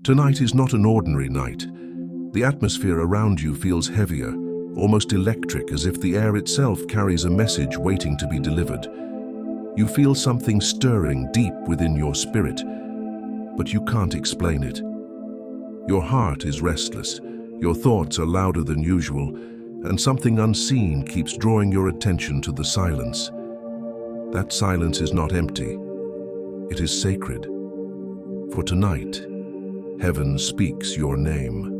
Tonight is not an ordinary night. The atmosphere around you feels heavier, almost electric, as if the air itself carries a message waiting to be delivered. You feel something stirring deep within your spirit, but you can't explain it. Your heart is restless, your thoughts are louder than usual, and something unseen keeps drawing your attention to the silence. That silence is not empty. It is sacred. For tonight, heaven speaks your name.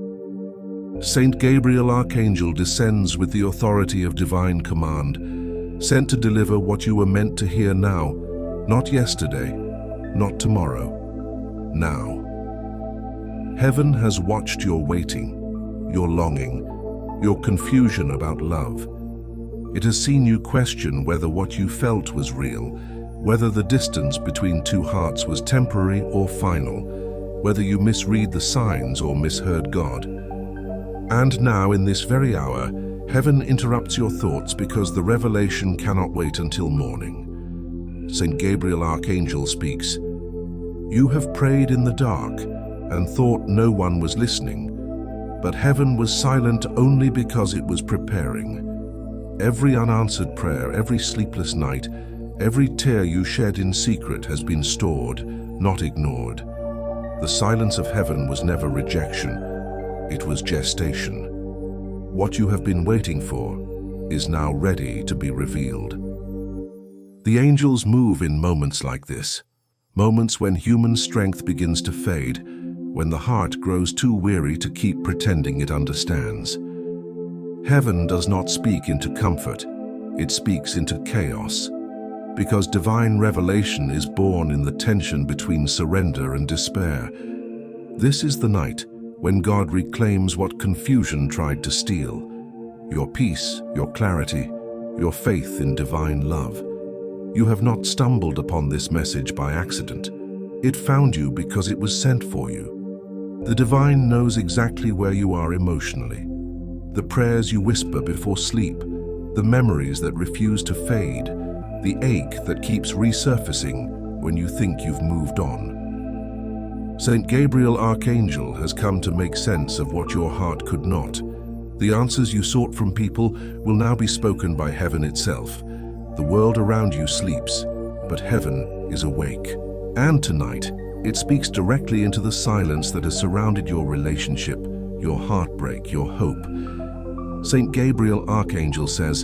Saint Gabriel, Archangel, descends with the authority of divine command, sent to deliver what you were meant to hear now, not yesterday, not tomorrow, now. Heaven has watched your waiting, your longing, your confusion about love. It has seen you question whether what you felt was real, whether the distance between two hearts was temporary or final, whether you misread the signs or misheard God. And now, in this very hour, heaven interrupts your thoughts because the revelation cannot wait until morning. Saint Gabriel, Archangel, speaks. You have prayed in the dark and thought no one was listening, but heaven was silent only because it was preparing. Every unanswered prayer, every sleepless night, every tear you shed in secret has been stored, not ignored. The silence of heaven was never rejection. It was gestation. What you have been waiting for is now ready to be revealed. The angels move in moments like this, moments when human strength begins to fade, when the heart grows too weary to keep pretending it understands. Heaven does not speak into comfort, it speaks into chaos, because divine revelation is born in the tension between surrender and despair. This is the night when God reclaims what confusion tried to steal: your peace, your clarity, your faith in divine love. You have not stumbled upon this message by accident. It found you because it was sent for you. The divine knows exactly where you are emotionally. The prayers you whisper before sleep, the memories that refuse to fade, the ache that keeps resurfacing when you think you've moved on. Saint Gabriel, Archangel, has come to make sense of what your heart could not. The answers you sought from people will now be spoken by heaven itself. The world around you sleeps, but heaven is awake. And tonight, it speaks directly into the silence that has surrounded your relationship, your heartbreak, your hope. Saint Gabriel, Archangel, says,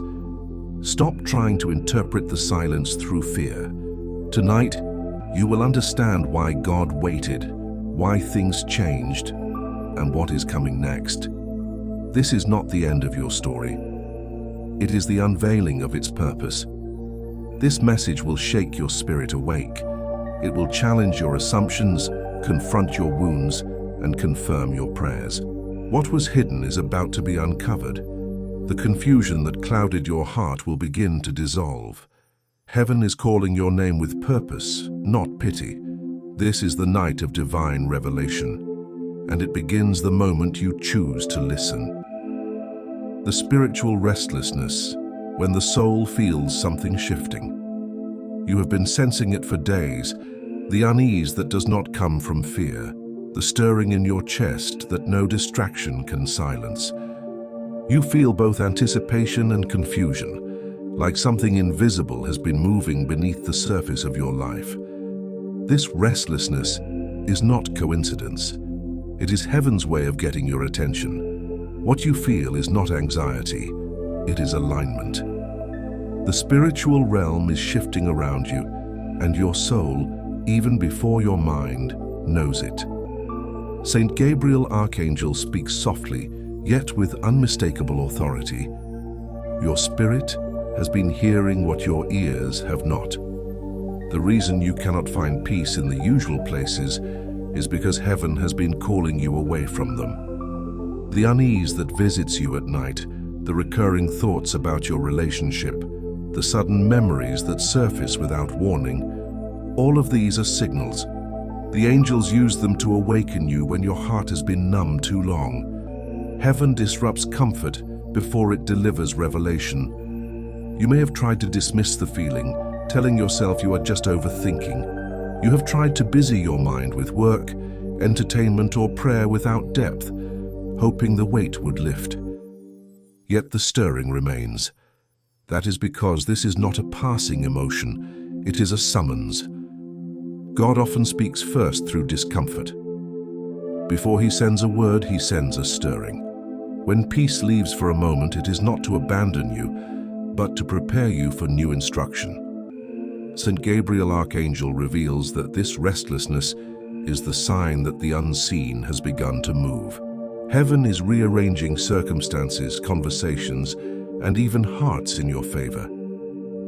stop trying to interpret the silence through fear. Tonight, you will understand why God waited, why things changed, and what is coming next. This is not the end of your story. It is the unveiling of its purpose. This message will shake your spirit awake. It will challenge your assumptions, confront your wounds, and confirm your prayers. What was hidden is about to be uncovered. The confusion that clouded your heart will begin to dissolve. Heaven is calling your name with purpose, not pity. This is the night of divine revelation, and it begins the moment you choose to listen. The spiritual restlessness, when the soul feels something shifting. You have been sensing it for days, the unease that does not come from fear, the stirring in your chest that no distraction can silence. You feel both anticipation and confusion, like something invisible has been moving beneath the surface of your life. This restlessness is not coincidence. It is heaven's way of getting your attention. What you feel is not anxiety, it is alignment. The spiritual realm is shifting around you, and your soul, even before your mind, knows it. Saint Gabriel, Archangel, speaks softly, yet with unmistakable authority. Your spirit has been hearing what your ears have not. The reason you cannot find peace in the usual places is because heaven has been calling you away from them. The unease that visits you at night, the recurring thoughts about your relationship, the sudden memories that surface without warning, all of these are signals. The angels use them to awaken you when your heart has been numb too long. Heaven disrupts comfort before it delivers revelation. You may have tried to dismiss the feeling, telling yourself you are just overthinking. You have tried to busy your mind with work, entertainment or prayer without depth, hoping the weight would lift. Yet the stirring remains. That is because this is not a passing emotion, it is a summons. God often speaks first through discomfort. Before he sends a word, he sends a stirring. When peace leaves for a moment, it is not to abandon you, but to prepare you for new instruction. St. Gabriel Archangel reveals that this restlessness is the sign that the unseen has begun to move. Heaven is rearranging circumstances, conversations, and even hearts in your favor.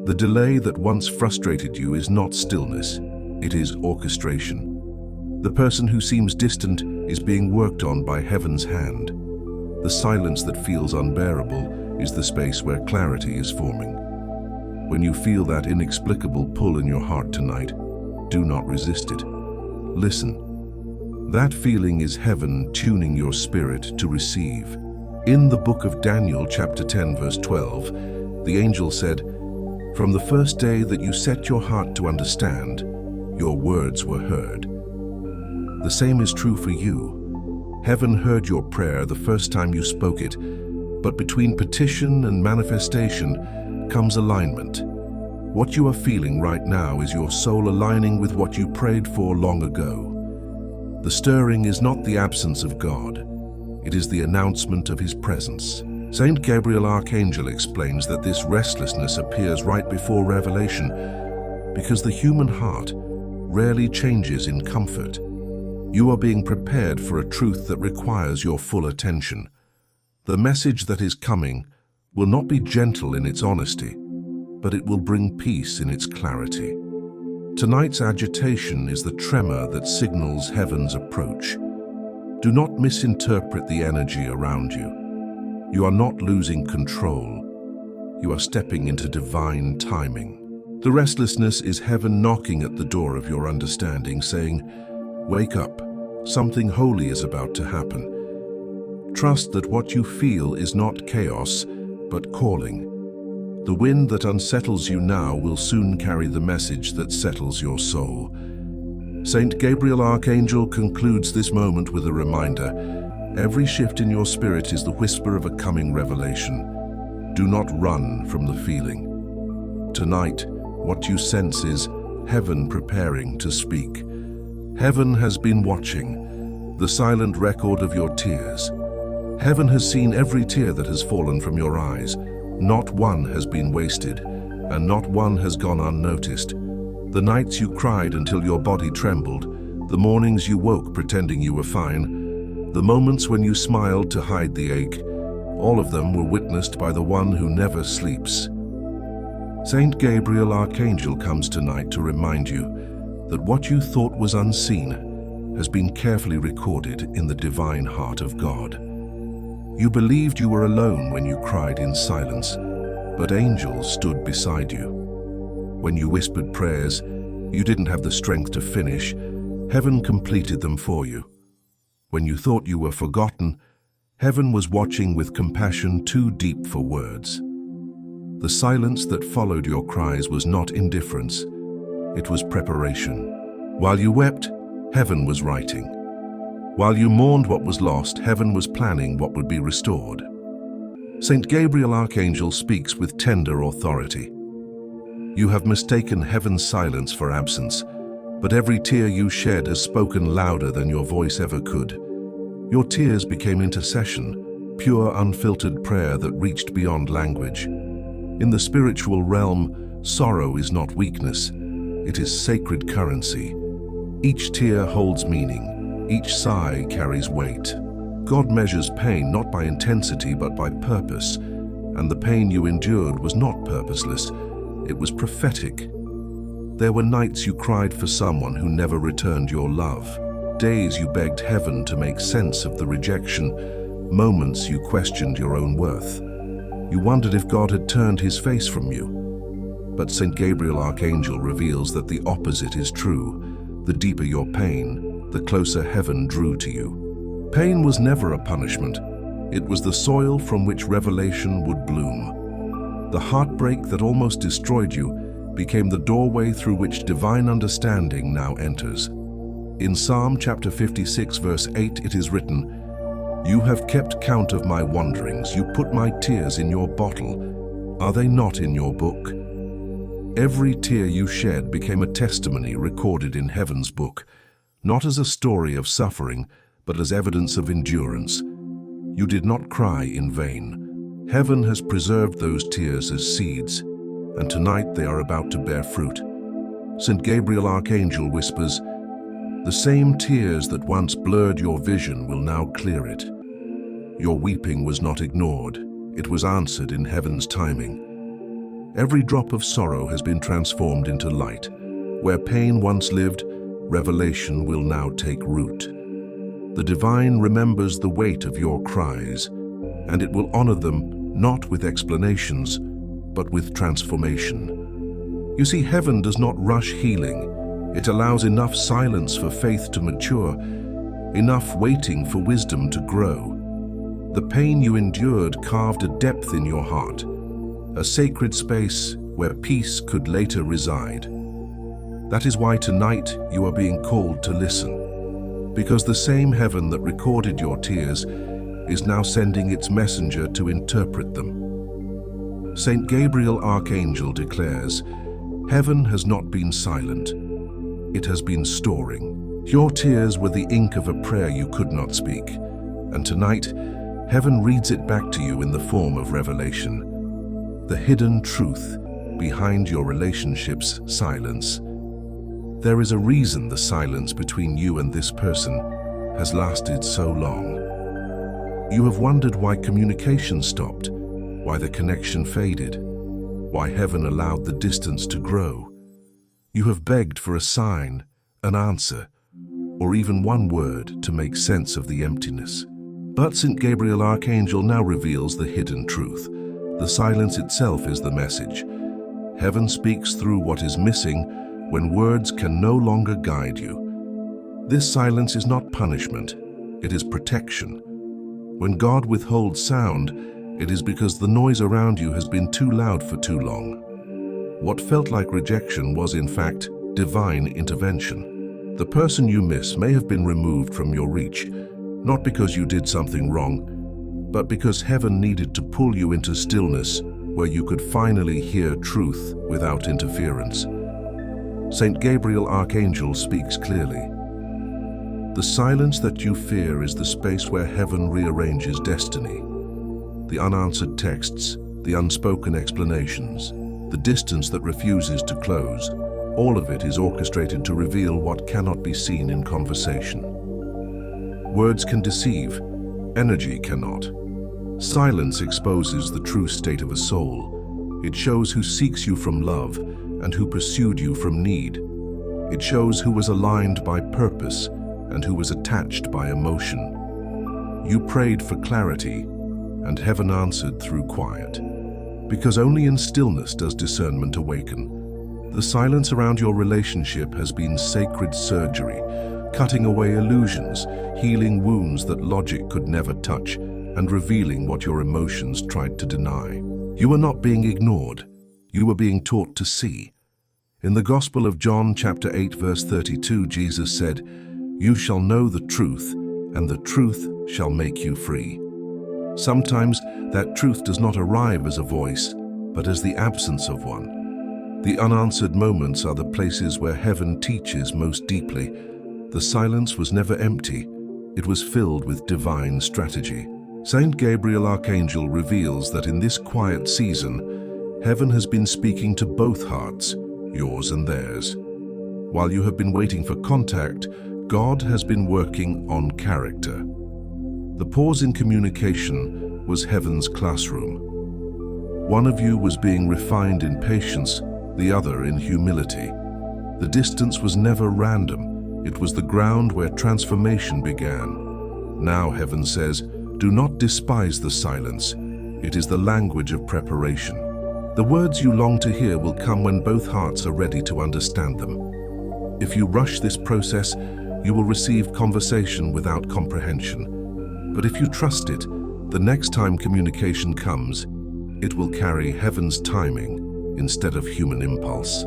The delay that once frustrated you is not stillness, it is orchestration. The person who seems distant is being worked on by heaven's hand. The silence that feels unbearable is the space where clarity is forming. When you feel that inexplicable pull in your heart tonight, do not resist it. Listen. That feeling is heaven tuning your spirit to receive. In the book of Daniel, chapter 10, verse 12, the angel said, "From the first day that you set your heart to understand, your words were heard." The same is true for you. Heaven heard your prayer the first time you spoke it, but between petition and manifestation comes alignment. What you are feeling right now is your soul aligning with what you prayed for long ago. The stirring is not the absence of God, it is the announcement of his presence. Saint Gabriel Archangel explains that this restlessness appears right before revelation because the human heart rarely changes in comfort. You are being prepared for a truth that requires your full attention. The message that is coming will not be gentle in its honesty, but it will bring peace in its clarity. Tonight's agitation is the tremor that signals heaven's approach. Do not misinterpret the energy around you. You are not losing control. You are stepping into divine timing. The restlessness is heaven knocking at the door of your understanding, saying, "Wake up, something holy is about to happen." Trust that what you feel is not chaos, but calling. The wind that unsettles you now will soon carry the message that settles your soul. Saint Gabriel Archangel concludes this moment with a reminder. Every shift in your spirit is the whisper of a coming revelation. Do not run from the feeling. Tonight, what you sense is heaven preparing to speak. Heaven has been watching, the silent record of your tears. Heaven has seen every tear that has fallen from your eyes. Not one has been wasted, and not one has gone unnoticed. The nights you cried until your body trembled, the mornings you woke pretending you were fine, the moments when you smiled to hide the ache, all of them were witnessed by the one who never sleeps. Saint Gabriel Archangel comes tonight to remind you that what you thought was unseen has been carefully recorded in the divine heart of God. You believed you were alone when you cried in silence, but angels stood beside you. When you whispered prayers you didn't have the strength to finish, heaven completed them for you. When you thought you were forgotten, heaven was watching with compassion too deep for words. The silence that followed your cries was not indifference, it was preparation. While you wept, heaven was writing. While you mourned what was lost, heaven was planning what would be restored. Saint Gabriel Archangel speaks with tender authority. You have mistaken heaven's silence for absence, but every tear you shed has spoken louder than your voice ever could. Your tears became intercession, pure unfiltered prayer that reached beyond language. In the spiritual realm, sorrow is not weakness, it is sacred currency. Each tear holds meaning. Each sigh carries weight. God measures pain not by intensity but by purpose, and the pain you endured was not purposeless, it was prophetic. There were nights you cried for someone who never returned your love, days you begged heaven to make sense of the rejection, moments you questioned your own worth. You wondered if God had turned his face from you. But St. Gabriel Archangel reveals that the opposite is true. The deeper your pain, the closer heaven drew to you. Pain was never a punishment. It was the soil from which revelation would bloom. The heartbreak that almost destroyed you became the doorway through which divine understanding now enters. In Psalm chapter 56, verse 8, it is written, "You have kept count of my wanderings. You put my tears in your bottle. Are they not in your book?" Every tear you shed became a testimony recorded in heaven's book, not as a story of suffering, but as evidence of endurance. You did not cry in vain. Heaven has preserved those tears as seeds, and tonight they are about to bear fruit. St. Gabriel Archangel whispers, "The same tears that once blurred your vision will now clear it." Your weeping was not ignored. It was answered in heaven's timing. Every drop of sorrow has been transformed into light. Where pain once lived, revelation will now take root. The divine remembers the weight of your cries, and it will honor them not with explanations, but with transformation. You see, heaven does not rush healing. It allows enough silence for faith to mature, enough waiting for wisdom to grow. The pain you endured carved a depth in your heart, a sacred space where peace could later reside. That is why tonight you are being called to listen, because the same heaven that recorded your tears is now sending its messenger to interpret them. St. Gabriel Archangel declares, "Heaven has not been silent. It has been storing." Your tears were the ink of a prayer you could not speak, and tonight, heaven reads it back to you in the form of revelation. The hidden truth behind your relationship's silence. There is a reason the silence between you and this person has lasted so long. You have wondered why communication stopped, why the connection faded, why heaven allowed the distance to grow. You have begged for a sign, an answer, or even one word to make sense of the emptiness. But St. Gabriel Archangel now reveals the hidden truth. The silence itself is the message. Heaven speaks through what is missing when words can no longer guide you. This silence is not punishment, it is protection. When God withholds sound, it is because the noise around you has been too loud for too long. What felt like rejection was, in fact, divine intervention. The person you miss may have been removed from your reach, not because you did something wrong, but because heaven needed to pull you into stillness where you could finally hear truth without interference. St. Gabriel Archangel speaks clearly. The silence that you fear is the space where heaven rearranges destiny. The unanswered texts, the unspoken explanations, the distance that refuses to close, all of it is orchestrated to reveal what cannot be seen in conversation. Words can deceive, energy cannot. Silence exposes the true state of a soul. It shows who seeks you from love and who pursued you from need. It shows who was aligned by purpose and who was attached by emotion. You prayed for clarity, and heaven answered through quiet. Because only in stillness does discernment awaken. The silence around your relationship has been sacred surgery, cutting away illusions, healing wounds that logic could never touch, and revealing what your emotions tried to deny. You were not being ignored. You were being taught to see. In the Gospel of John, chapter 8, verse 32, Jesus said, "You shall know the truth, and the truth shall make you free." Sometimes that truth does not arrive as a voice, but as the absence of one. The unanswered moments are the places where heaven teaches most deeply. The silence was never empty. It was filled with divine strategy. Saint Gabriel Archangel reveals that in this quiet season, heaven has been speaking to both hearts, yours and theirs. While you have been waiting for contact, God has been working on character. The pause in communication was heaven's classroom. One of you was being refined in patience, the other in humility. The distance was never random. It was the ground where transformation began. Now, heaven says, do not despise the silence. It is the language of preparation. The words you long to hear will come when both hearts are ready to understand them. If you rush this process, you will receive conversation without comprehension. But if you trust it, the next time communication comes, it will carry heaven's timing instead of human impulse.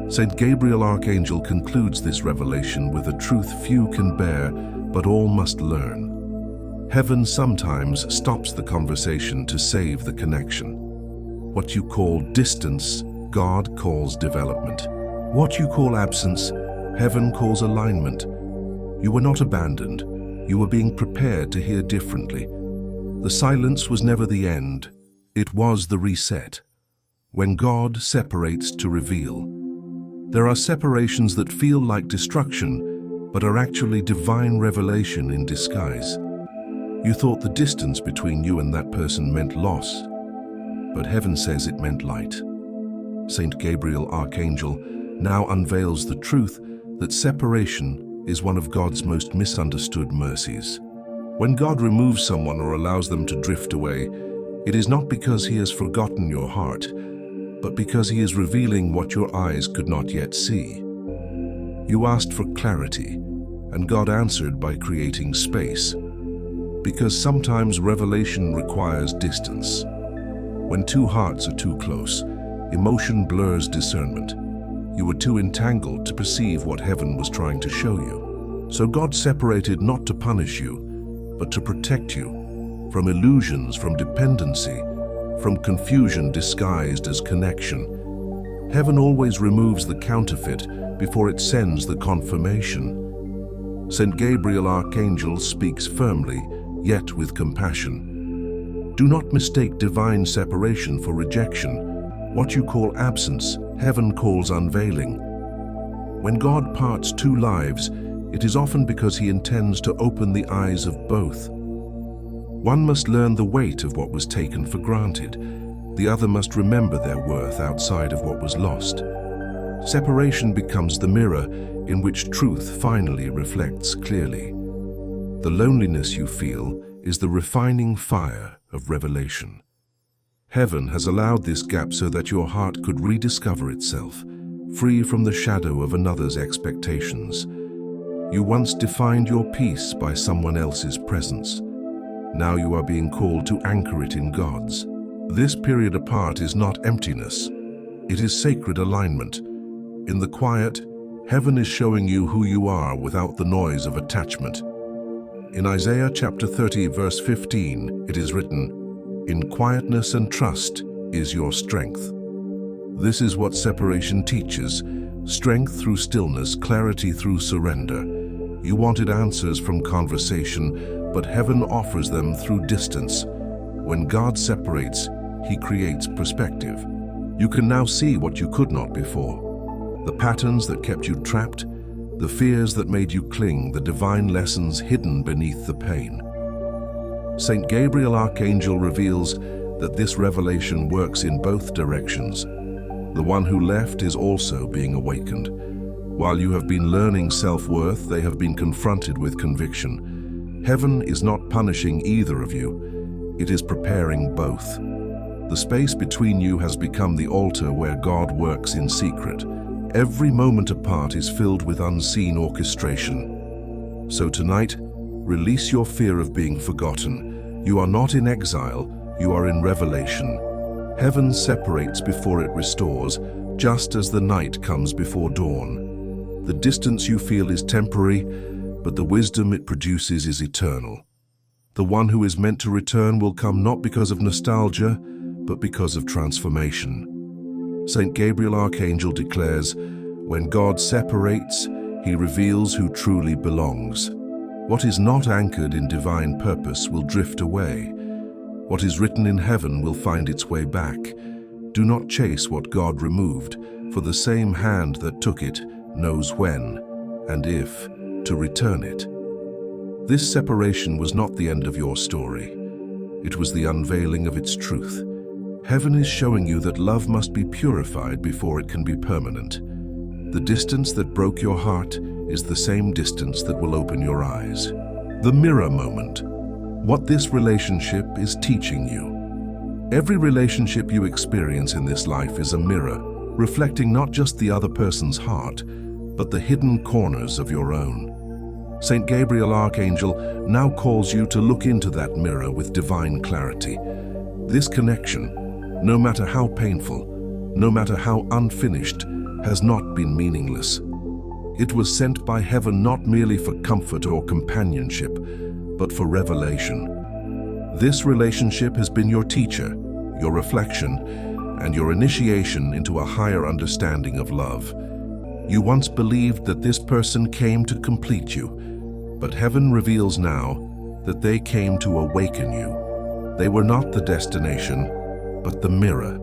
Saint Gabriel Archangel concludes this revelation with a truth few can bear, but all must learn. Heaven sometimes stops the conversation to save the connection. What you call distance, God calls development. What you call absence, heaven calls alignment. You were not abandoned. You were being prepared to hear differently. The silence was never the end. It was the reset. When God separates to reveal. There are separations that feel like destruction, but are actually divine revelation in disguise. You thought the distance between you and that person meant loss, but heaven says it meant light. Saint Gabriel Archangel now unveils the truth that separation is one of God's most misunderstood mercies. When God removes someone or allows them to drift away, it is not because he has forgotten your heart, but because he is revealing what your eyes could not yet see. You asked for clarity, and God answered by creating space. Because sometimes revelation requires distance. When two hearts are too close, emotion blurs discernment. You were too entangled to perceive what heaven was trying to show you. So God separated not to punish you, but to protect you from illusions, from dependency, from confusion disguised as connection. Heaven always removes the counterfeit before it sends the confirmation. Saint Gabriel Archangel speaks firmly, yet with compassion. Do not mistake divine separation for rejection. What you call absence, heaven calls unveiling. When God parts two lives, it is often because he intends to open the eyes of both. One must learn the weight of what was taken for granted. The other must remember their worth outside of what was lost. Separation becomes the mirror in which truth finally reflects clearly. The loneliness you feel is the refining fire of revelation. Heaven has allowed this gap so that your heart could rediscover itself, free from the shadow of another's expectations. You once defined your peace by someone else's presence. Now you are being called to anchor it in God's. This period apart is not emptiness. It is sacred alignment. In the quiet, heaven is showing you who you are without the noise of attachment. In Isaiah chapter 30, verse 15, it is written, "In quietness and trust is your strength." This is what separation teaches: strength through stillness, clarity through surrender. You wanted answers from conversation, but heaven offers them through distance. When God separates, he creates perspective. You can now see what you could not before. The patterns that kept you trapped, the fears that made you cling, the divine lessons hidden beneath the pain. Saint Gabriel Archangel reveals that this revelation works in both directions. The one who left is also being awakened. While you have been learning self-worth, they have been confronted with conviction. Heaven is not punishing either of you. It is preparing both. The space between you has become the altar where God works in secret. Every moment apart is filled with unseen orchestration. So tonight, release your fear of being forgotten. You are not in exile, you are in revelation. Heaven separates before it restores, just as the night comes before dawn. The distance you feel is temporary, but the wisdom it produces is eternal. The one who is meant to return will come not because of nostalgia, but because of transformation. Saint Gabriel Archangel declares, when God separates, he reveals who truly belongs. What is not anchored in divine purpose will drift away. What is written in heaven will find its way back. Do not chase what God removed, for the same hand that took it knows when, and if, to return it. This separation was not the end of your story. It was the unveiling of its truth. Heaven is showing you that love must be purified before it can be permanent. The distance that broke your heart is the same distance that will open your eyes. The mirror moment. What this relationship is teaching you. Every relationship you experience in this life is a mirror, reflecting not just the other person's heart, but the hidden corners of your own. Saint Gabriel Archangel now calls you to look into that mirror with divine clarity. This connection, no matter how painful, no matter how unfinished, has not been meaningless. It was sent by heaven not merely for comfort or companionship, but for revelation. This relationship has been your teacher, your reflection, and your initiation into a higher understanding of love. You once believed that this person came to complete you, but heaven reveals now that they came to awaken you. They were not the destination, but the mirror,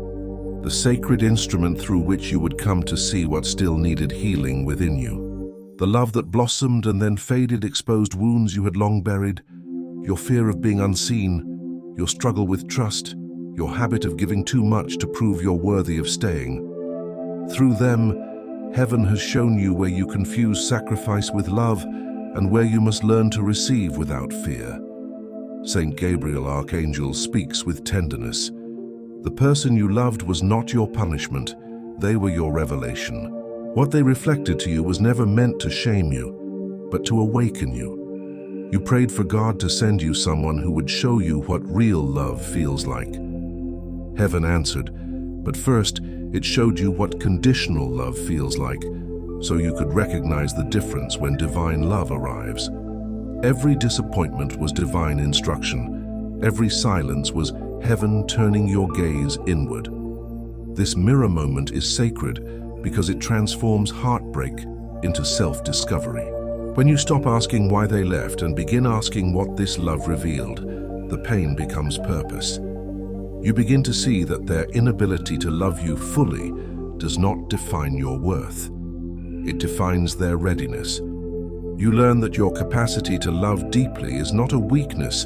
the sacred instrument through which you would come to see what still needed healing within you. The love that blossomed and then faded exposed wounds you had long buried, your fear of being unseen, your struggle with trust, your habit of giving too much to prove you're worthy of staying. Through them, heaven has shown you where you confuse sacrifice with love and where you must learn to receive without fear. Saint Gabriel, Archangel, speaks with tenderness. The person you loved was not your punishment, they were your revelation. What they reflected to you was never meant to shame you, but to awaken you. You prayed for God to send you someone who would show you what real love feels like. Heaven answered, but first it showed you what conditional love feels like, so you could recognize the difference when divine love arrives. Every disappointment was divine instruction. Every silence was heaven turning your gaze inward. This mirror moment is sacred because it transforms heartbreak into self-discovery. When you stop asking why they left and begin asking what this love revealed, the pain becomes purpose. You begin to see that their inability to love you fully does not define your worth. It defines their readiness. You learn that your capacity to love deeply is not a weakness,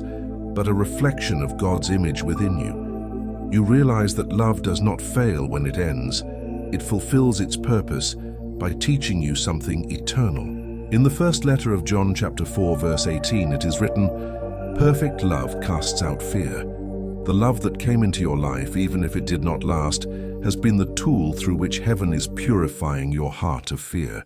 but a reflection of God's image within you. You realize that love does not fail when it ends. It fulfills its purpose by teaching you something eternal. In the first letter of John chapter 4 verse 18 it is written, "Perfect love casts out fear." The love that came into your life, even if it did not last, has been the tool through which heaven is purifying your heart of fear.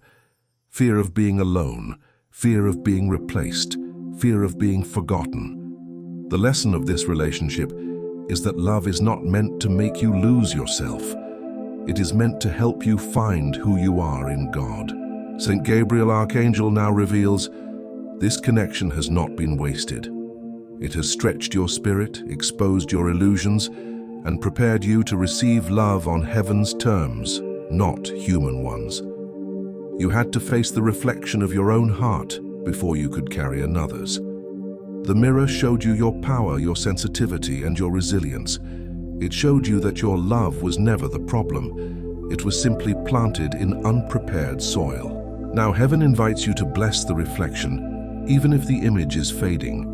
Fear of being alone, fear of being replaced, fear of being forgotten. The lesson of this relationship is that love is not meant to make you lose yourself. It is meant to help you find who you are in God. Saint Gabriel, Archangel, now reveals, this connection has not been wasted. It has stretched your spirit, exposed your illusions, and prepared you to receive love on heaven's terms, not human ones. You had to face the reflection of your own heart before you could carry another's. The mirror showed you your power, your sensitivity, and your resilience. It showed you that your love was never the problem. It was simply planted in unprepared soil. Now heaven invites you to bless the reflection, even if the image is fading.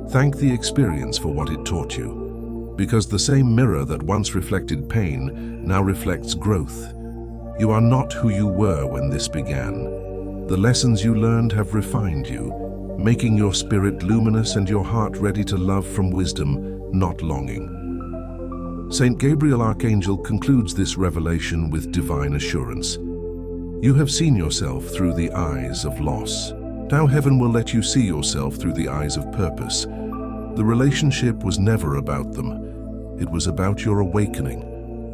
Thank the experience for what it taught you, because the same mirror that once reflected pain now reflects growth. You are not who you were when this began. The lessons you learned have refined you, making your spirit luminous and your heart ready to love from wisdom, not longing. Saint Gabriel, Archangel, concludes this revelation with divine assurance. You have seen yourself through the eyes of loss. Now heaven will let you see yourself through the eyes of purpose. The relationship was never about them. It was about your awakening.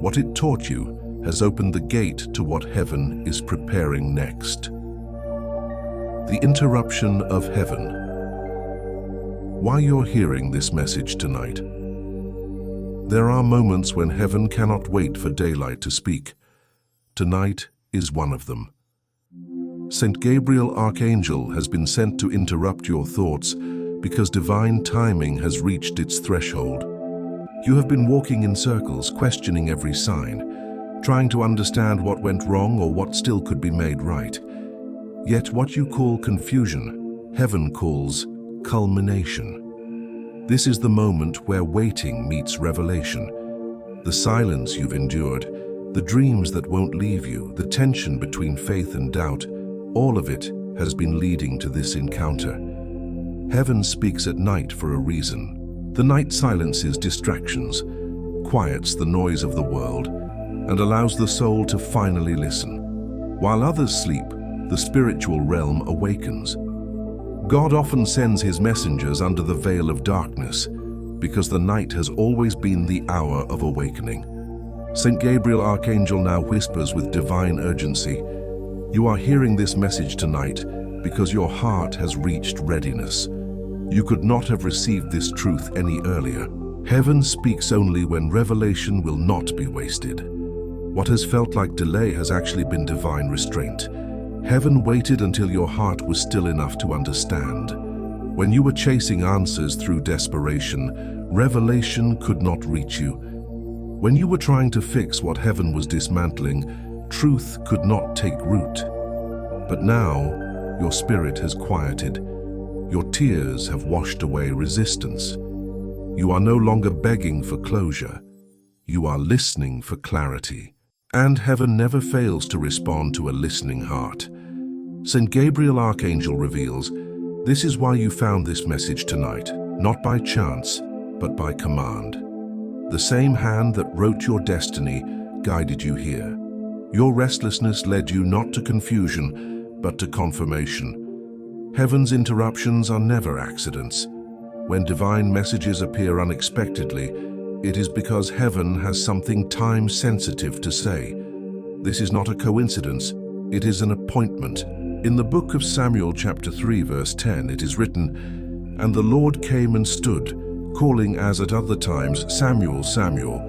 What it taught you has opened the gate to what heaven is preparing next. The interruption of heaven. Why you're hearing this message tonight? There are moments when heaven cannot wait for daylight to speak. Tonight is one of them. Saint Gabriel, Archangel, has been sent to interrupt your thoughts because divine timing has reached its threshold. You have been walking in circles, questioning every sign, trying to understand what went wrong or what still could be made right. Yet what you call confusion, heaven calls culmination. This is the moment where waiting meets revelation. The silence you've endured, the dreams that won't leave you, the tension between faith and doubt, all of it has been leading to this encounter. Heaven speaks at night for a reason. The night silences distractions, quiets the noise of the world, and allows the soul to finally listen. While others sleep, the spiritual realm awakens. God often sends his messengers under the veil of darkness because the night has always been the hour of awakening. St. Gabriel Archangel now whispers with divine urgency, "You are hearing this message tonight because your heart has reached readiness. You could not have received this truth any earlier. Heaven speaks only when revelation will not be wasted. What has felt like delay has actually been divine restraint. Heaven waited until your heart was still enough to understand. When you were chasing answers through desperation, revelation could not reach you. When you were trying to fix what heaven was dismantling, truth could not take root. But now, your spirit has quieted. Your tears have washed away resistance. You are no longer begging for closure. You are listening for clarity. And heaven never fails to respond to a listening heart. St. Gabriel Archangel reveals, this is why you found this message tonight, not by chance, but by command. The same hand that wrote your destiny guided you here. Your restlessness led you not to confusion, but to confirmation. Heaven's interruptions are never accidents. When divine messages appear unexpectedly, it is because heaven has something time-sensitive to say. This is not a coincidence, it is an appointment. In the book of Samuel chapter 3 verse 10 it is written, "And the Lord came and stood, calling as at other times, Samuel, Samuel.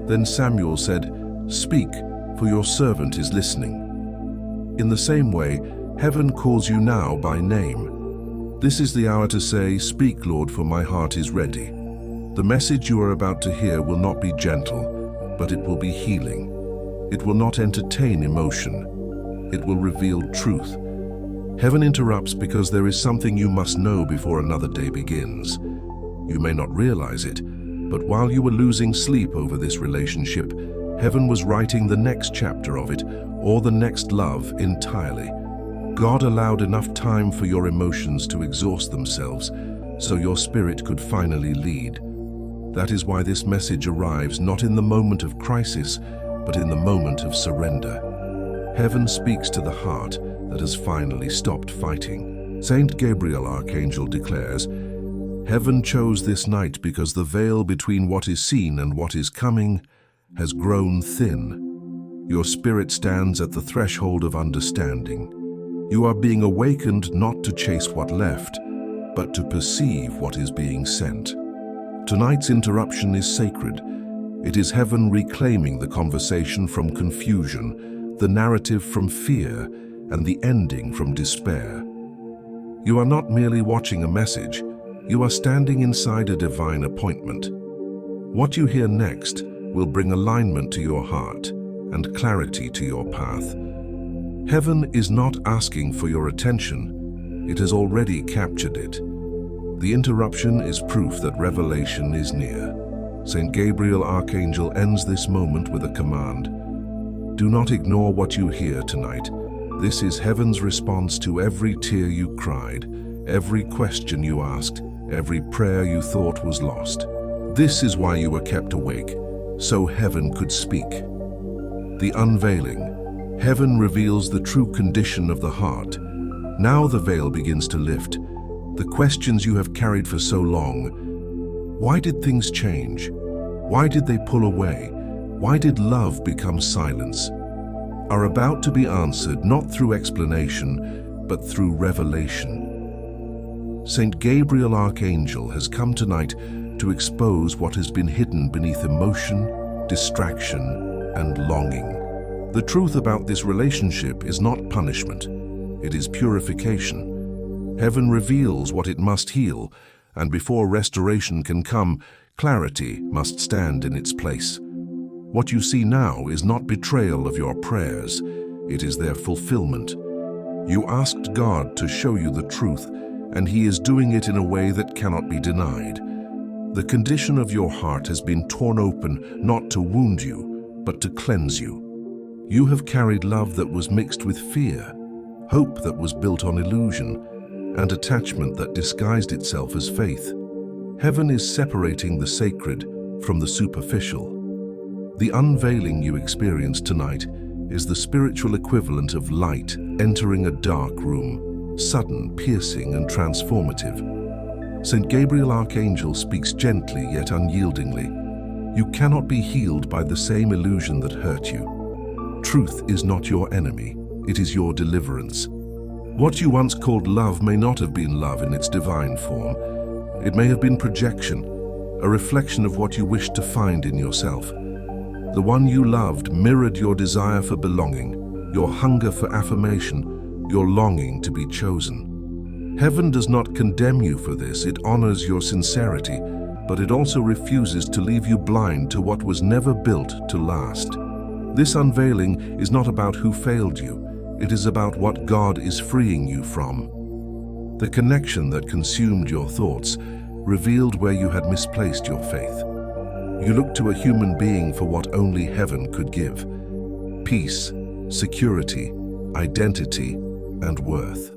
Then Samuel said, Speak, for your servant is listening." In the same way, heaven calls you now by name. This is the hour to say, "Speak, Lord, for my heart is ready." The message you are about to hear will not be gentle, but it will be healing. It will not entertain emotion. It will reveal truth. Heaven interrupts because there is something you must know before another day begins. You may not realize it, but while you were losing sleep over this relationship, heaven was writing the next chapter of it, or the next love entirely. God allowed enough time for your emotions to exhaust themselves, so your spirit could finally lead. That is why this message arrives not in the moment of crisis, but in the moment of surrender. Heaven speaks to the heart that has finally stopped fighting. St. Gabriel Archangel declares, "Heaven chose this night because the veil between what is seen and what is coming has grown thin. Your spirit stands at the threshold of understanding. You are being awakened not to chase what left, but to perceive what is being sent." Tonight's interruption is sacred. It is heaven reclaiming the conversation from confusion, the narrative from fear, and the ending from despair. You are not merely watching a message, you are standing inside a divine appointment. What you hear next will bring alignment to your heart and clarity to your path. Heaven is not asking for your attention, it has already captured it. The interruption is proof that revelation is near. St. Gabriel Archangel ends this moment with a command. Do not ignore what you hear tonight. This is heaven's response to every tear you cried, every question you asked, every prayer you thought was lost. This is why you were kept awake, so heaven could speak. The unveiling. Heaven reveals the true condition of the heart. Now the veil begins to lift. The questions you have carried for so long. Why did things change? Why did they pull away? Why did love become silence? Are about to be answered not through explanation, but through revelation. St. Gabriel Archangel has come tonight to expose what has been hidden beneath emotion, distraction, and longing. The truth about this relationship is not punishment, it is purification. Heaven reveals what it must heal, and before restoration can come, clarity must stand in its place. What you see now is not betrayal of your prayers, it is their fulfillment. You asked God to show you the truth, and He is doing it in a way that cannot be denied. The condition of your heart has been torn open not to wound you, but to cleanse you. You have carried love that was mixed with fear, hope that was built on illusion, and attachment that disguised itself as faith. Heaven is separating the sacred from the superficial. The unveiling you experience tonight is the spiritual equivalent of light entering a dark room, sudden, piercing, and transformative. St. Gabriel Archangel speaks gently yet unyieldingly. You cannot be healed by the same illusion that hurt you. Truth is not your enemy, it is your deliverance. What you once called love may not have been love in its divine form. It may have been projection, a reflection of what you wished to find in yourself. The one you loved mirrored your desire for belonging, your hunger for affirmation, your longing to be chosen. Heaven does not condemn you for this, it honors your sincerity, but it also refuses to leave you blind to what was never built to last. This unveiling is not about who failed you, it is about what God is freeing you from. The connection that consumed your thoughts revealed where you had misplaced your faith. You looked to a human being for what only heaven could give: peace, security, identity, and worth.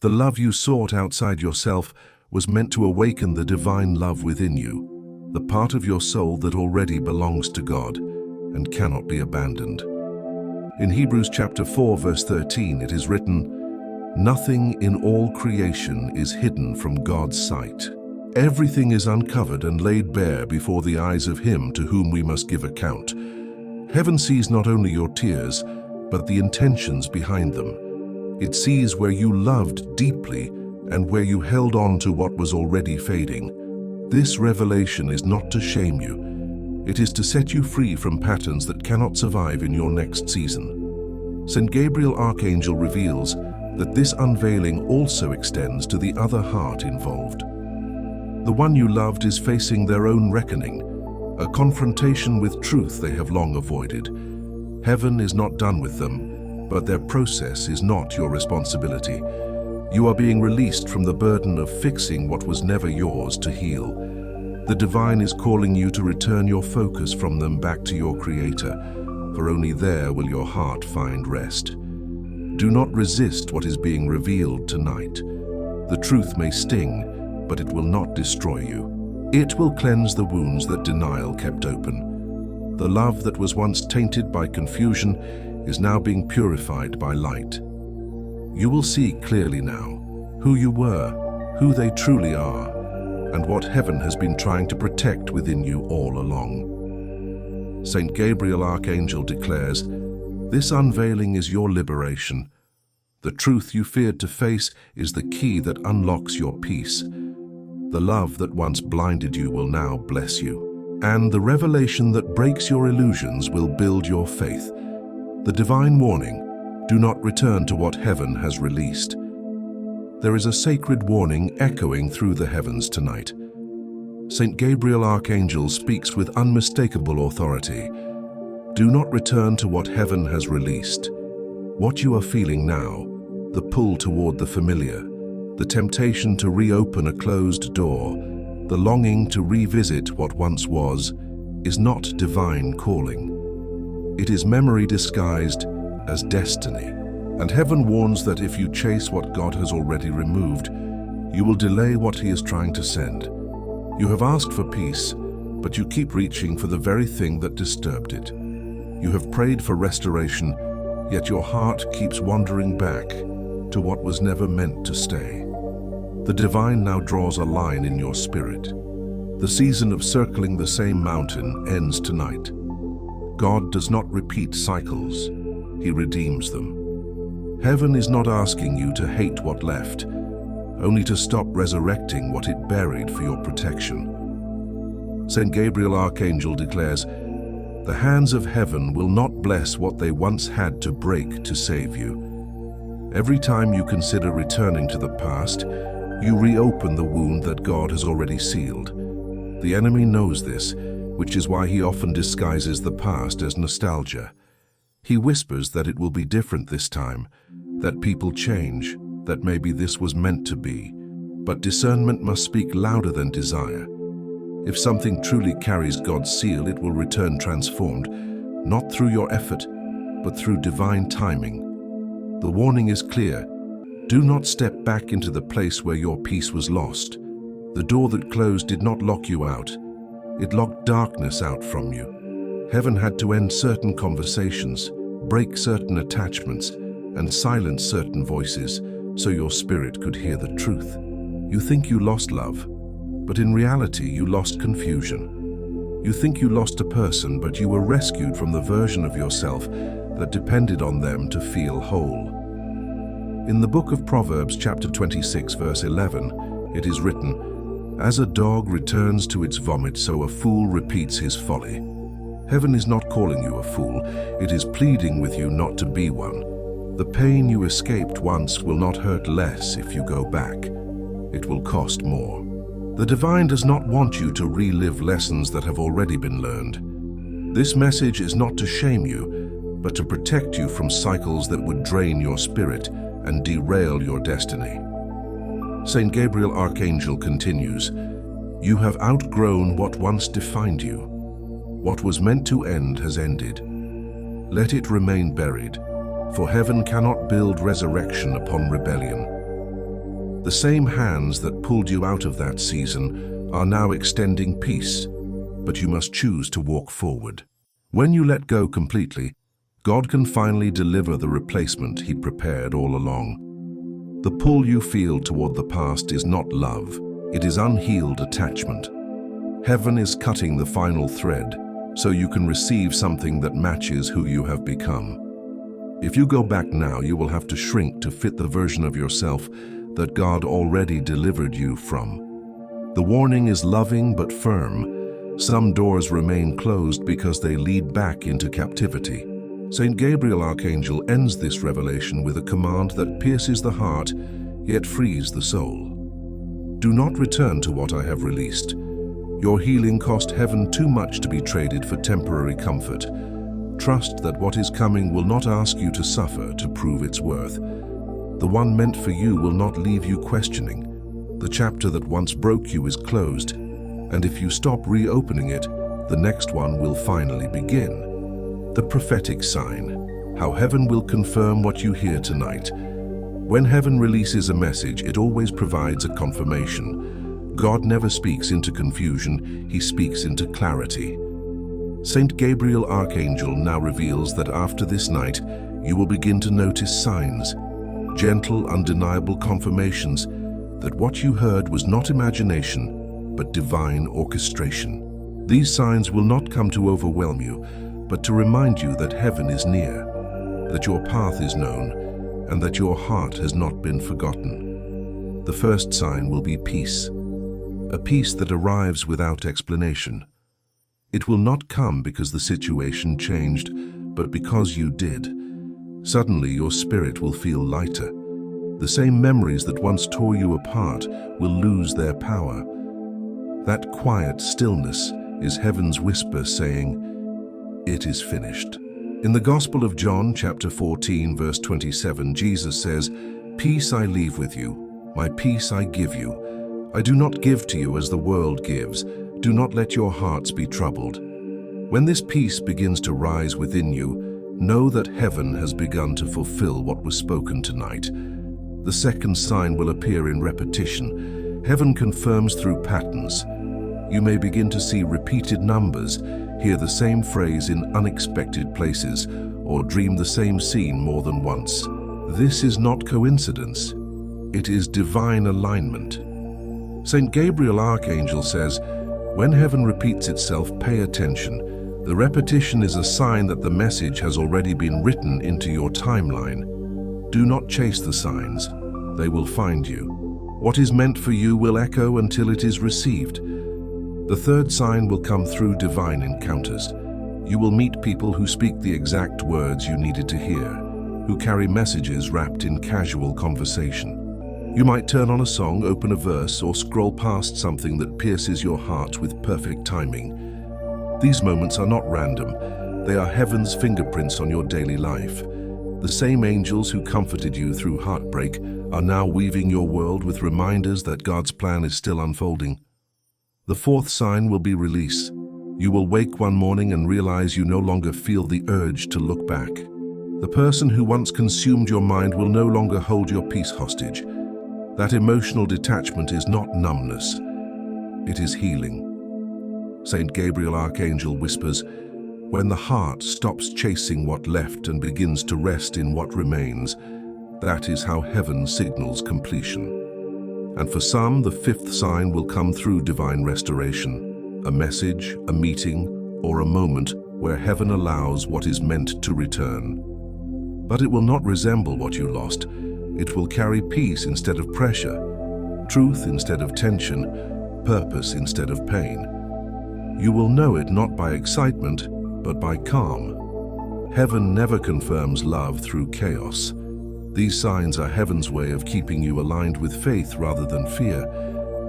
The love you sought outside yourself was meant to awaken the divine love within you, the part of your soul that already belongs to God and cannot be abandoned. In Hebrews chapter 4, verse 13, it is written, "Nothing in all creation is hidden from God's sight. Everything is uncovered and laid bare before the eyes of Him to whom we must give account." Heaven sees not only your tears, but the intentions behind them. It sees where you loved deeply and where you held on to what was already fading. This revelation is not to shame you. It is to set you free from patterns that cannot survive in your next season. St. Gabriel Archangel reveals that this unveiling also extends to the other heart involved. The one you loved is facing their own reckoning, a confrontation with truth they have long avoided. Heaven is not done with them, but their process is not your responsibility. You are being released from the burden of fixing what was never yours to heal. The divine is calling you to return your focus from them back to your Creator, for only there will your heart find rest. Do not resist what is being revealed tonight. The truth may sting, but it will not destroy you. It will cleanse the wounds that denial kept open. The love that was once tainted by confusion is now being purified by light. You will see clearly now who you were, who they truly are, and what heaven has been trying to protect within you all along. St. Gabriel Archangel declares, "This unveiling is your liberation. The truth you feared to face is the key that unlocks your peace. The love that once blinded you will now bless you, and the revelation that breaks your illusions will build your faith." The divine warning: do not return to what heaven has released. There is a sacred warning echoing through the heavens tonight. St. Gabriel Archangel speaks with unmistakable authority. Do not return to what heaven has released. What you are feeling now, the pull toward the familiar, the temptation to reopen a closed door, the longing to revisit what once was, is not divine calling. It is memory disguised as destiny. And heaven warns that if you chase what God has already removed, you will delay what He is trying to send. You have asked for peace, but you keep reaching for the very thing that disturbed it. You have prayed for restoration, yet your heart keeps wandering back to what was never meant to stay. The divine now draws a line in your spirit. The season of circling the same mountain ends tonight. God does not repeat cycles, He redeems them. Heaven is not asking you to hate what left, only to stop resurrecting what it buried for your protection. St. Gabriel Archangel declares, "The hands of heaven will not bless what they once had to break to save you." Every time you consider returning to the past, you reopen the wound that God has already sealed. The enemy knows this, which is why he often disguises the past as nostalgia. He whispers that it will be different this time, that people change, that maybe this was meant to be. But discernment must speak louder than desire. If something truly carries God's seal, it will return transformed, not through your effort, but through divine timing. The warning is clear. Do not step back into the place where your peace was lost. The door that closed did not lock you out. It locked darkness out from you. Heaven had to end certain conversations, break certain attachments, and silence certain voices so your spirit could hear the truth. You think you lost love, but in reality you lost confusion. You think you lost a person, but you were rescued from the version of yourself that depended on them to feel whole. In the book of Proverbs, chapter 26, verse 11, it is written, "As a dog returns to its vomit, so a fool repeats his folly." Heaven is not calling you a fool, it is pleading with you not to be one. The pain you escaped once will not hurt less if you go back. It will cost more. The divine does not want you to relive lessons that have already been learned. This message is not to shame you, but to protect you from cycles that would drain your spirit and derail your destiny. Saint Gabriel Archangel continues, "You have outgrown what once defined you. What was meant to end has ended. Let it remain buried, for heaven cannot build resurrection upon rebellion. The same hands that pulled you out of that season are now extending peace, but you must choose to walk forward. When you let go completely, God can finally deliver the replacement He prepared all along. The pull you feel toward the past is not love, it is unhealed attachment. Heaven is cutting the final thread so you can receive something that matches who you have become. If you go back now, you will have to shrink to fit the version of yourself that God already delivered you from. The warning is loving but firm. Some doors remain closed because they lead back into captivity. Saint Gabriel Archangel ends this revelation with a command that pierces the heart, yet frees the soul. Do not return to what I have released. Your healing cost heaven too much to be traded for temporary comfort. Trust that what is coming will not ask you to suffer to prove its worth. The one meant for you will not leave you questioning. The chapter that once broke you is closed, and if you stop reopening it, the next one will finally begin. The prophetic sign, how heaven will confirm what you hear tonight. When heaven releases a message, it always provides a confirmation. God never speaks into confusion, He speaks into clarity. Saint Gabriel Archangel now reveals that after this night, you will begin to notice signs, gentle, undeniable confirmations that what you heard was not imagination, but divine orchestration. These signs will not come to overwhelm you, but to remind you that heaven is near, that your path is known, and that your heart has not been forgotten. The first sign will be peace, a peace that arrives without explanation. It will not come because the situation changed, but because you did. Suddenly your spirit will feel lighter. The same memories that once tore you apart will lose their power. That quiet stillness is heaven's whisper saying, "It is finished." In the Gospel of John, chapter 14, verse 27, Jesus says, "Peace I leave with you, my peace I give you. I do not give to you as the world gives. Do not let your hearts be troubled." When this peace begins to rise within you, know that heaven has begun to fulfill what was spoken tonight. The second sign will appear in repetition. Heaven confirms through patterns. You may begin to see repeated numbers, hear the same phrase in unexpected places, or dream the same scene more than once. This is not coincidence. It is divine alignment. Saint Gabriel Archangel says, when heaven repeats itself, pay attention. The repetition is a sign that the message has already been written into your timeline. Do not chase the signs. They will find you. What is meant for you will echo until it is received. The third sign will come through divine encounters. You will meet people who speak the exact words you needed to hear, who carry messages wrapped in casual conversation. You might turn on a song, open a verse, or scroll past something that pierces your heart with perfect timing. These moments are not random. They are heaven's fingerprints on your daily life. The same angels who comforted you through heartbreak are now weaving your world with reminders that God's plan is still unfolding. The fourth sign will be release. You will wake one morning and realize you no longer feel the urge to look back. The person who once consumed your mind will no longer hold your peace hostage. That emotional detachment is not numbness. It is healing. Saint Gabriel Archangel whispers, when the heart stops chasing what left and begins to rest in what remains, that is how heaven signals completion. And for some, the fifth sign will come through divine restoration. a message, a meeting, or a moment where heaven allows what is meant to return. But it will not resemble what you lost. It will carry peace instead of pressure, truth instead of tension, purpose instead of pain. You will know it not by excitement, but by calm. Heaven never confirms love through chaos. These signs are heaven's way of keeping you aligned with faith rather than fear.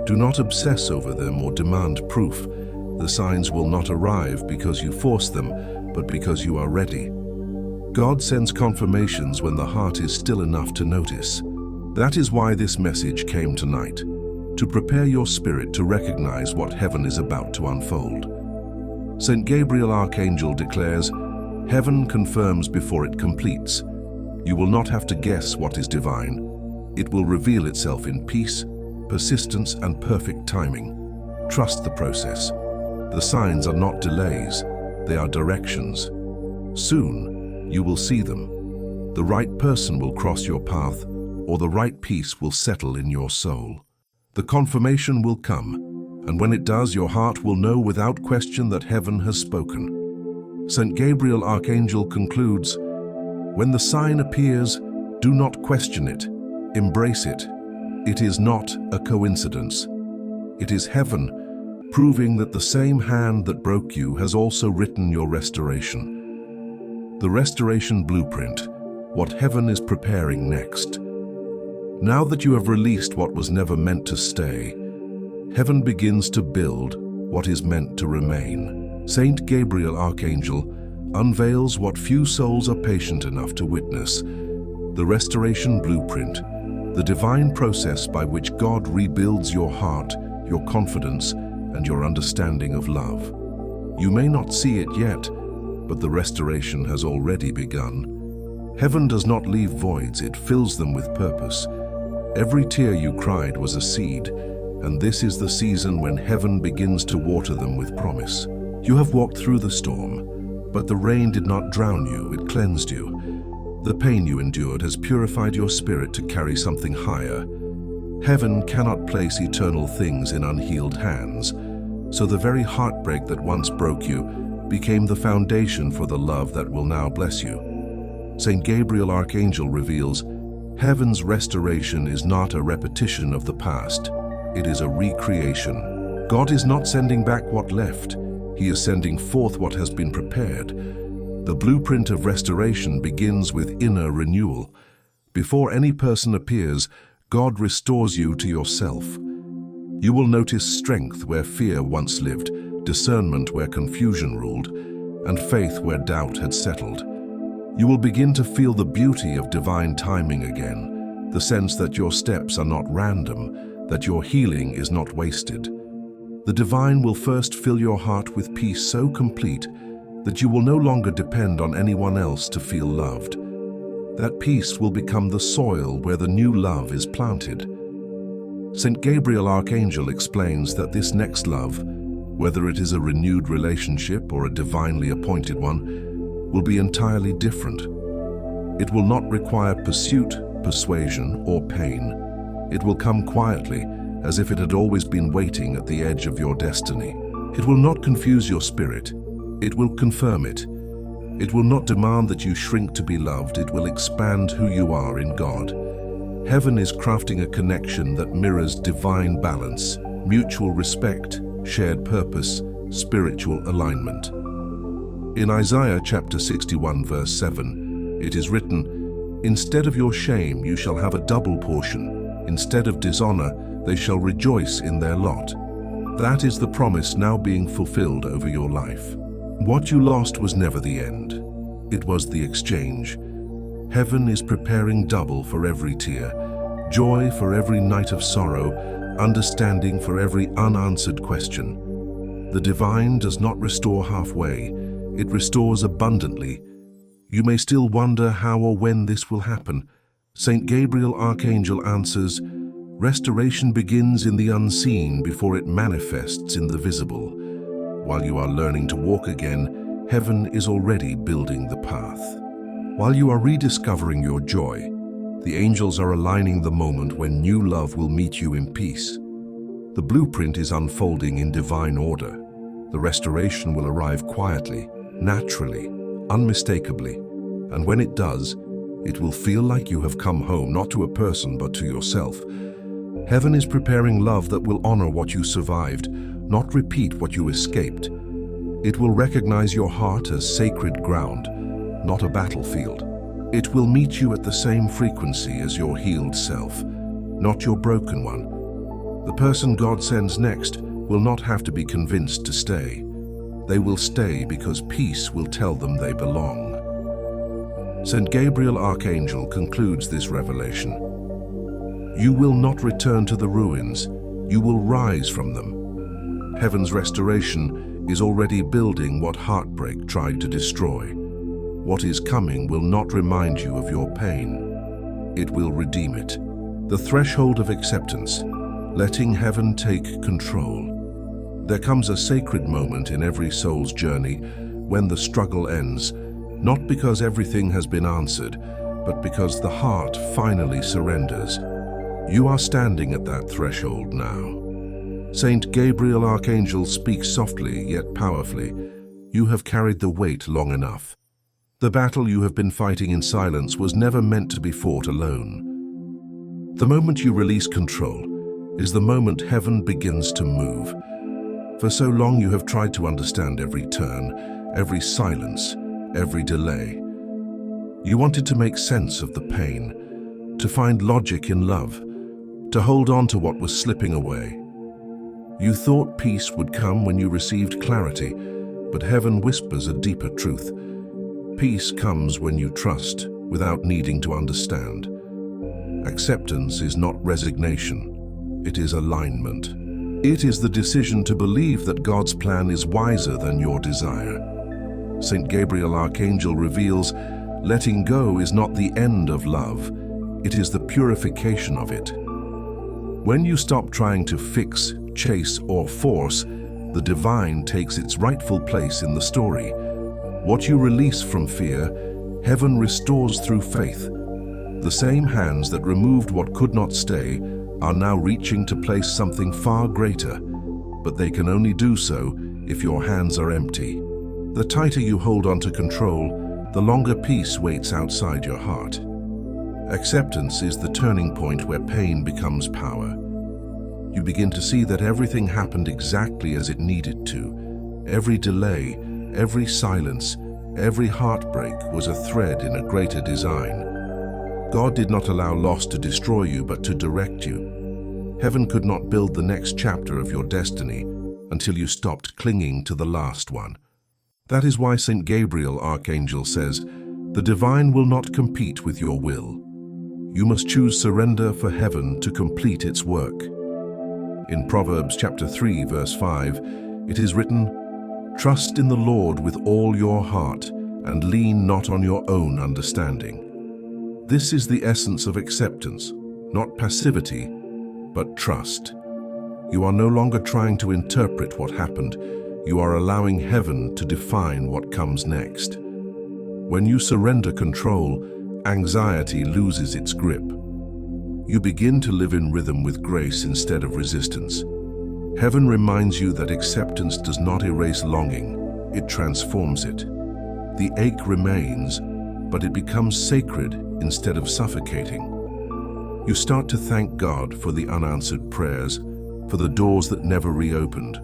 Do not obsess over them or demand proof. The signs will not arrive because you force them, but because you are ready. God sends confirmations when the heart is still enough to notice. That is why this message came tonight, to prepare your spirit to recognize what heaven is about to unfold. St. Gabriel Archangel declares, "Heaven confirms before it completes." You will not have to guess what is divine. It will reveal itself in peace, persistence, and perfect timing. Trust the process. The signs are not delays, they are directions. Soon, you will see them. The right person will cross your path, or the right peace will settle in your soul. The confirmation will come, and when it does, your heart will know without question that heaven has spoken. St. Gabriel Archangel concludes, "When the sign appears, do not question it, embrace it. It is not a coincidence. It is heaven, proving that the same hand that broke you has also written your restoration." The restoration blueprint, what heaven is preparing next. Now that you have released what was never meant to stay, heaven begins to build what is meant to remain. Saint Gabriel Archangel unveils what few souls are patient enough to witness, the restoration blueprint, the divine process by which God rebuilds your heart, your confidence, and your understanding of love. You may not see it yet, but the restoration has already begun. Heaven does not leave voids, it fills them with purpose. Every tear you cried was a seed, and this is the season when heaven begins to water them with promise. You have walked through the storm, but the rain did not drown you, it cleansed you. The pain you endured has purified your spirit to carry something higher. Heaven cannot place eternal things in unhealed hands, so the very heartbreak that once broke you became the foundation for the love that will now bless you. St. Gabriel Archangel reveals, heaven's restoration is not a repetition of the past, it is a recreation. God is not sending back what left, He is sending forth what has been prepared. The blueprint of restoration begins with inner renewal. Before any person appears, God restores you to yourself. You will notice strength where fear once lived, discernment where confusion ruled, and faith where doubt had settled. You will begin to feel the beauty of divine timing again, the sense that your steps are not random, that your healing is not wasted. The divine will first fill your heart with peace so complete that you will no longer depend on anyone else to feel loved. That peace will become the soil where the new love is planted. St. Gabriel Archangel explains that this next love, whether it is a renewed relationship or a divinely appointed one, will be entirely different. It will not require pursuit, persuasion, or pain. It will come quietly, as if it had always been waiting at the edge of your destiny. It will not confuse your spirit. It will confirm it. It will not demand that you shrink to be loved. It will expand who you are in God. Heaven is crafting a connection that mirrors divine balance, mutual respect, shared purpose, spiritual alignment. In Isaiah chapter 61 verse 7, it is written, "Instead of your shame you shall have a double portion. Instead of dishonor they shall rejoice in their lot." That is the promise now being fulfilled over your life. What you lost was never the end. It was the exchange. Heaven is preparing double for every tear, joy for every night of sorrow, understanding for every unanswered question. The divine does not restore halfway. It restores abundantly. You may still wonder how or when this will happen. St. Gabriel Archangel answers, restoration begins in the unseen before it manifests in the visible. While you are learning to walk again, heaven is already building the path. While you are rediscovering your joy, the angels are aligning the moment when new love will meet you in peace. The blueprint is unfolding in divine order. The restoration will arrive quietly, naturally, unmistakably, and when it does, it will feel like you have come home, not to a person, but to yourself. Heaven is preparing love that will honor what you survived, not repeat what you escaped. It will recognize your heart as sacred ground, not a battlefield. It will meet you at the same frequency as your healed self, not your broken one. The person God sends next will not have to be convinced to stay. They will stay because peace will tell them they belong. St. Gabriel Archangel concludes this revelation. You will not return to the ruins, you will rise from them. Heaven's restoration is already building what heartbreak tried to destroy. What is coming will not remind you of your pain. It will redeem it. The threshold of acceptance, letting heaven take control. There comes a sacred moment in every soul's journey when the struggle ends, not because everything has been answered, but because the heart finally surrenders. You are standing at that threshold now. Saint Gabriel Archangel speaks softly yet powerfully. You have carried the weight long enough. The battle you have been fighting in silence was never meant to be fought alone. The moment you release control is the moment heaven begins to move. For so long you have tried to understand every turn, every silence, every delay. You wanted to make sense of the pain, to find logic in love, to hold on to what was slipping away. You thought peace would come when you received clarity, but heaven whispers a deeper truth. Peace comes when you trust without needing to understand. Acceptance is not resignation, it is alignment. It is the decision to believe that God's plan is wiser than your desire. St. Gabriel Archangel reveals, letting go is not the end of love, it is the purification of it. When you stop trying to fix, chase, or force, the divine takes its rightful place in the story. What you release from fear, heaven restores through faith. The same hands that removed what could not stay are now reaching to place something far greater, but they can only do so if your hands are empty. The tighter you hold on to control, the longer peace waits outside your heart. Acceptance is the turning point where pain becomes power. You begin to see that everything happened exactly as it needed to. Every delay, every silence, every heartbreak was a thread in a greater design. God did not allow loss to destroy you, but to direct you. Heaven could not build the next chapter of your destiny until you stopped clinging to the last one. That is why St. Gabriel Archangel says, the divine will not compete with your will. You must choose surrender for heaven to complete its work. In Proverbs chapter 3, verse 5, it is written, trust in the Lord with all your heart and lean not on your own understanding. This is the essence of acceptance, not passivity, but trust. You are no longer trying to interpret what happened. You are allowing heaven to define what comes next. When you surrender control, anxiety loses its grip. You begin to live in rhythm with grace instead of resistance. Heaven reminds you that acceptance does not erase longing, it transforms it. The ache remains, but it becomes sacred instead of suffocating. You start to thank God for the unanswered prayers, for the doors that never reopened,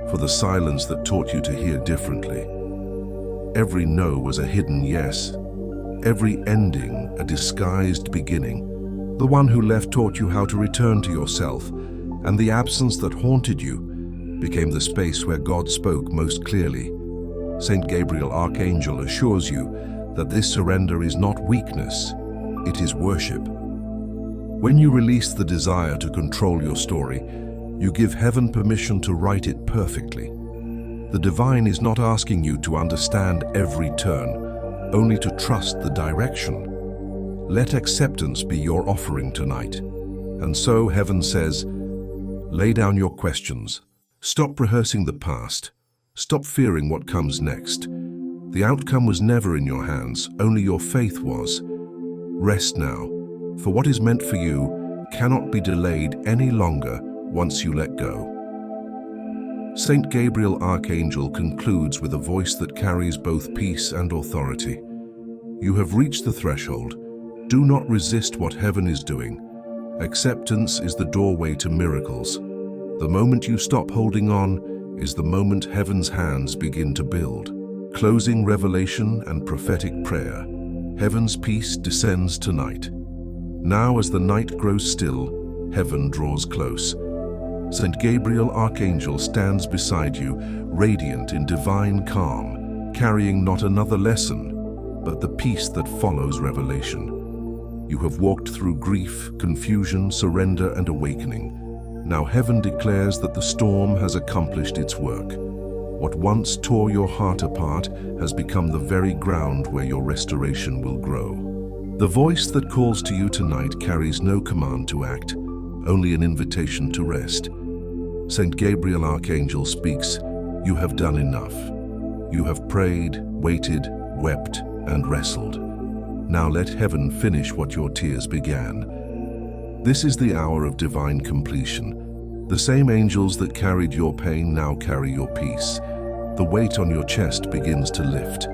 for the silence that taught you to hear differently. Every no was a hidden yes, every ending a disguised beginning. The one who left taught you how to return to yourself, and the absence that haunted you became the space where God spoke most clearly. St. Gabriel Archangel assures you that this surrender is not weakness, it is worship. When you release the desire to control your story, you give heaven permission to write it perfectly. The divine is not asking you to understand every turn, only to trust the direction. Let acceptance be your offering tonight. And so heaven says, lay down your questions. Stop rehearsing the past. Stop fearing what comes next. The outcome was never in your hands, only your faith was. Rest now, for what is meant for you cannot be delayed any longer once you let go. Saint Gabriel Archangel concludes with a voice that carries both peace and authority. You have reached the threshold. Do not resist what heaven is doing. Acceptance is the doorway to miracles. The moment you stop holding on is the moment heaven's hands begin to build. Closing revelation and prophetic prayer. Heaven's peace descends tonight. Now as the night grows still, heaven draws close. Saint Gabriel Archangel stands beside you, radiant in divine calm, carrying not another lesson, but the peace that follows revelation. You have walked through grief, confusion, surrender, and awakening. Now heaven declares that the storm has accomplished its work. What once tore your heart apart has become the very ground where your restoration will grow. The voice that calls to you tonight carries no command to act, only an invitation to rest. Saint Gabriel Archangel speaks, "You have done enough. You have prayed, waited, wept, and wrestled. Now let heaven finish what your tears began." This is the hour of divine completion. The same angels that carried your pain now carry your peace. The weight on your chest begins to lift.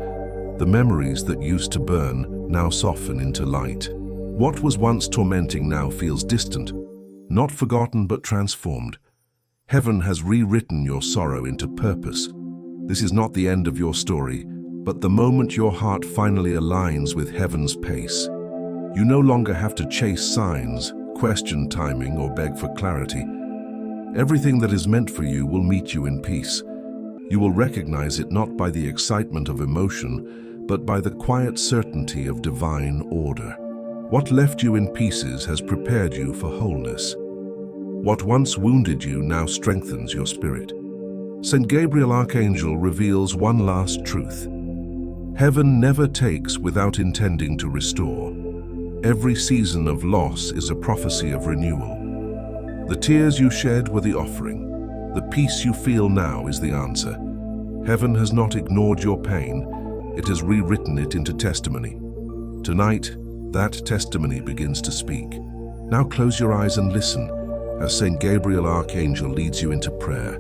The memories that used to burn now soften into light. What was once tormenting now feels distant, not forgotten but transformed. Heaven has rewritten your sorrow into purpose. This is not the end of your story, but the moment your heart finally aligns with heaven's pace. You no longer have to chase signs, question timing, or beg for clarity. Everything that is meant for you will meet you in peace. You will recognize it not by the excitement of emotion, but by the quiet certainty of divine order. What left you in pieces has prepared you for wholeness. What once wounded you now strengthens your spirit. Saint Gabriel Archangel reveals one last truth. Heaven never takes without intending to restore. Every season of loss is a prophecy of renewal. The tears you shed were the offering. The peace you feel now is the answer. Heaven has not ignored your pain. It has rewritten it into testimony. Tonight, that testimony begins to speak. Now close your eyes and listen as Saint Gabriel Archangel leads you into prayer.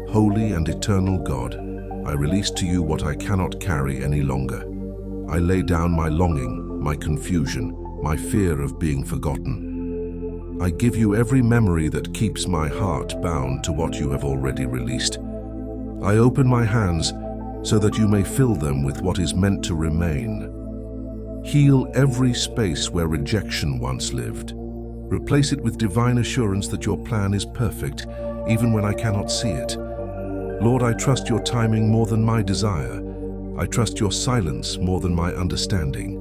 Holy and eternal God, I release to you what I cannot carry any longer. I lay down my longing, my confusion, my fear of being forgotten. I give you every memory that keeps my heart bound to what you have already released. I open my hands so that you may fill them with what is meant to remain. Heal every space where rejection once lived. Replace it with divine assurance that your plan is perfect, even when I cannot see it. Lord, I trust your timing more than my desire. I trust your silence more than my understanding.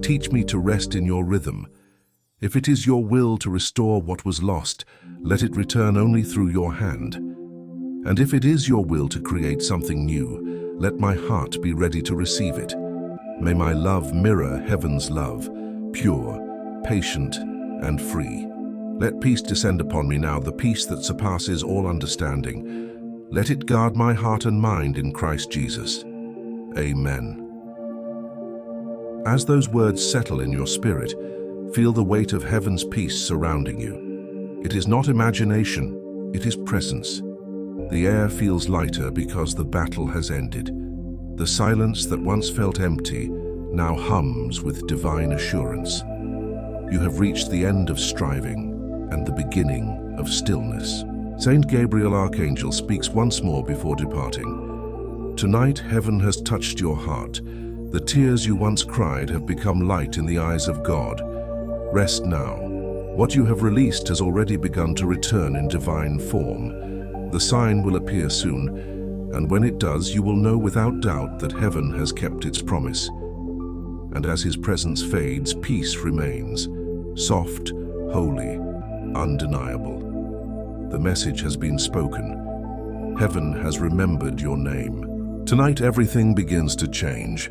Teach me to rest in your rhythm. If it is your will to restore what was lost, let it return only through your hand. And if it is your will to create something new, let my heart be ready to receive it. May my love mirror heaven's love, pure, patient, and free. Let peace descend upon me now, the peace that surpasses all understanding. Let it guard my heart and mind in Christ Jesus. Amen. As those words settle in your spirit, feel the weight of heaven's peace surrounding you. It is not imagination, it is presence. The air feels lighter because the battle has ended. The silence that once felt empty now hums with divine assurance. You have reached the end of striving and the beginning of stillness. Saint Gabriel Archangel speaks once more before departing. Tonight, heaven has touched your heart. The tears you once cried have become light in the eyes of God. Rest now. What you have released has already begun to return in divine form. The sign will appear soon, and when it does, you will know without doubt that heaven has kept its promise. And as his presence fades, peace remains, soft, holy, undeniable. The message has been spoken. Heaven has remembered your name. Tonight, everything begins to change.